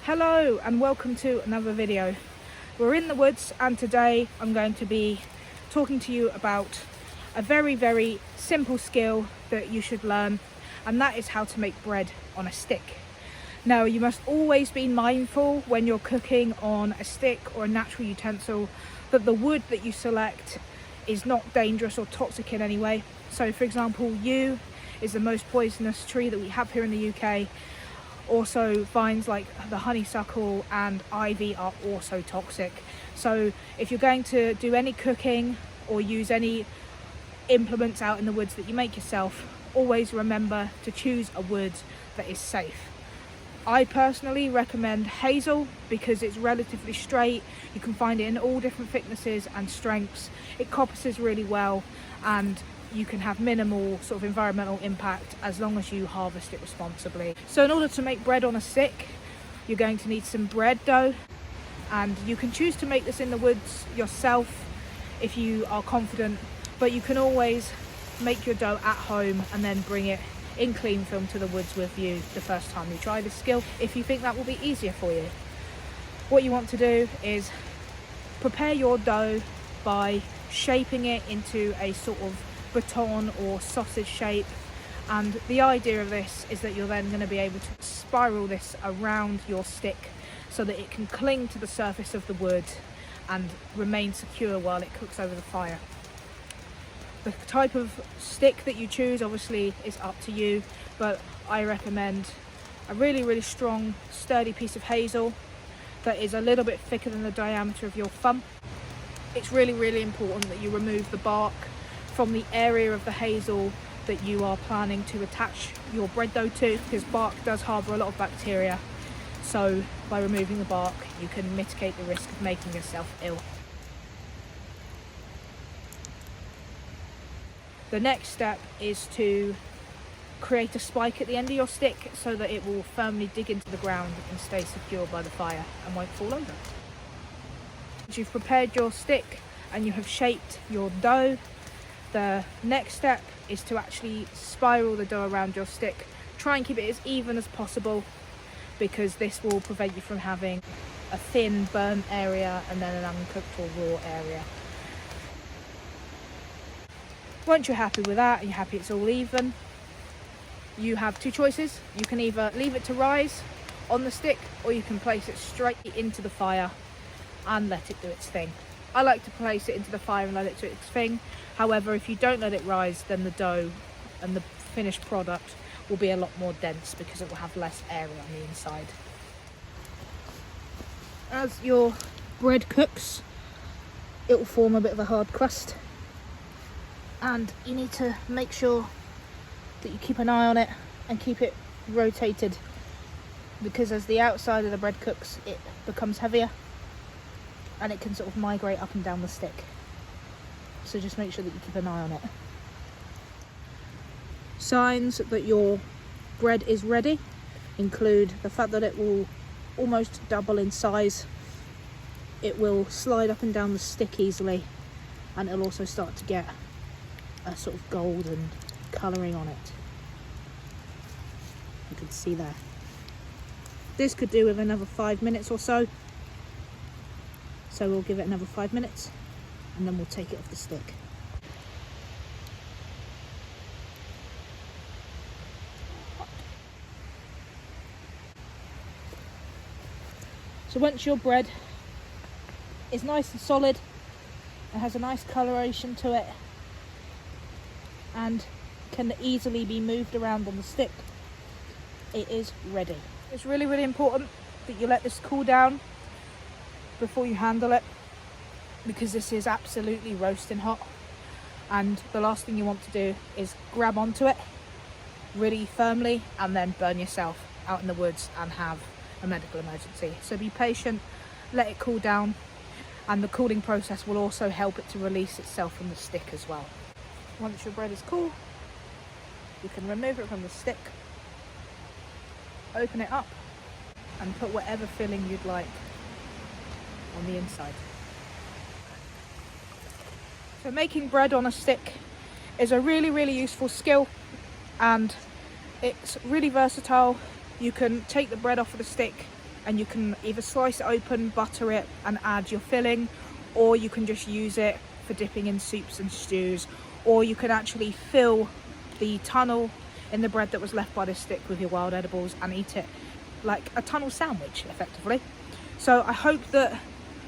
Hello and welcome to another video. We're in the woods and today I'm going to be talking to you about a very simple skill that you should learn, and that is how to make bread on a stick. Now, you must always be mindful when you're cooking on a stick or a natural utensil that the wood that you select is not dangerous or toxic in any way. So for example, yew is the most poisonous tree that we have here in the UK. Also, vines like the honeysuckle and ivy are also toxic. So if you're going to do any cooking or use any implements out in the woods that you make yourself, always remember to choose a wood that is safe. I personally recommend hazel because it's relatively straight. You can find it in all different thicknesses and strengths. It coppices really well and you can have minimal sort of environmental impact as long as you harvest it responsibly. So in order to make bread on a stick, you're going to need some bread dough, and you can choose to make this in the woods yourself if you are confident, but you can always make your dough at home and then bring it in cling film to the woods with you the first time you try this skill, if you think that will be easier for you. What you want to do is prepare your dough by shaping it into a sort of baton or sausage shape, and the idea of this is that you're then going to be able to spiral this around your stick so that it can cling to the surface of the wood and remain secure while it cooks over the fire. The type of stick that you choose obviously is up to you, but I recommend a really strong sturdy piece of hazel that is a little bit thicker than the diameter of your thumb. It's really important that you remove the bark from the area of the hazel that you are planning to attach your bread dough to, because bark does harbour a lot of bacteria. So by removing the bark, you can mitigate the risk of making yourself ill. The next step is to create a spike at the end of your stick so that it will firmly dig into the ground and stay secure by the fire and won't fall over. Once you've prepared your stick and you have shaped your dough, the next step is to actually spiral the dough around your stick. Try and keep it as even as possible, because this will prevent you from having a thin burnt area and then an uncooked or raw area. Once you're happy with that and you're happy it's all even, you have two choices. You can either leave it to rise on the stick, or you can place it straight into the fire and let it do its thing. I like to place it into the fire and let it do its thing. However, if you don't let it rise, then the dough and the finished product will be a lot more dense because it will have less area on the inside. As your bread cooks, it will form a bit of a hard crust, and you need to make sure that you keep an eye on it and keep it rotated, because as the outside of the bread cooks, it becomes heavier and it can sort of migrate up and down the stick. So just make sure that you keep an eye on it. Signs that your bread is ready include the fact that it will almost double in size, it will slide up and down the stick easily, and it'll also start to get a sort of golden colouring on it. You can see there. This could do with another 5 minutes or so. So we'll give it another 5 minutes and then we'll take it off the stick. So once your bread is nice and solid and has a nice coloration to it and can easily be moved around on the stick, it is ready. It's really important that you let this cool down before you handle it, because this is absolutely roasting hot, and the last thing you want to do is grab onto it really firmly and then burn yourself out in the woods and have a medical emergency. So be patient, let it cool down, and the cooling process will also help it to release itself from the stick as well. Once your bread is cool, you can remove it from the stick, open it up and put whatever filling you'd like on the inside. So making bread on a stick is a really useful skill, and it's really versatile. You can take the bread off of the stick and you can either slice it open, butter it and add your filling, or you can just use it for dipping in soups and stews, or you can actually fill the tunnel in the bread that was left by the stick with your wild edibles and eat it like a tunnel sandwich effectively. So I hope that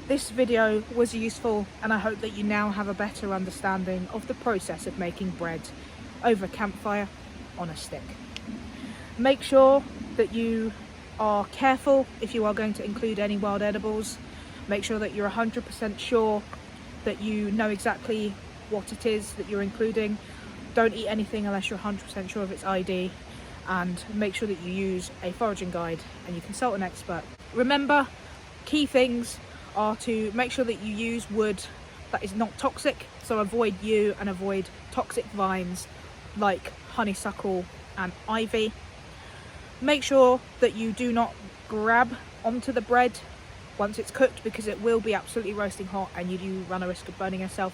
this video was useful, and I hope that you now have a better understanding of the process of making bread over a campfire on a stick. Make sure that you are careful if you are going to include any wild edibles. Make sure that you're 100% sure that you know exactly what it is that you're including. Don't eat anything unless you're 100% sure of its ID, and make sure that you use a foraging guide and you consult an expert. Remember, key things are to make sure that you use wood that is not toxic, so avoid yew and avoid toxic vines like honeysuckle and ivy. Make sure that you do not grab onto the bread once it's cooked, because it will be absolutely roasting hot and you do run a risk of burning yourself.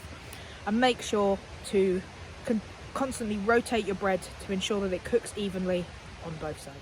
And make sure to constantly rotate your bread to ensure that it cooks evenly on both sides.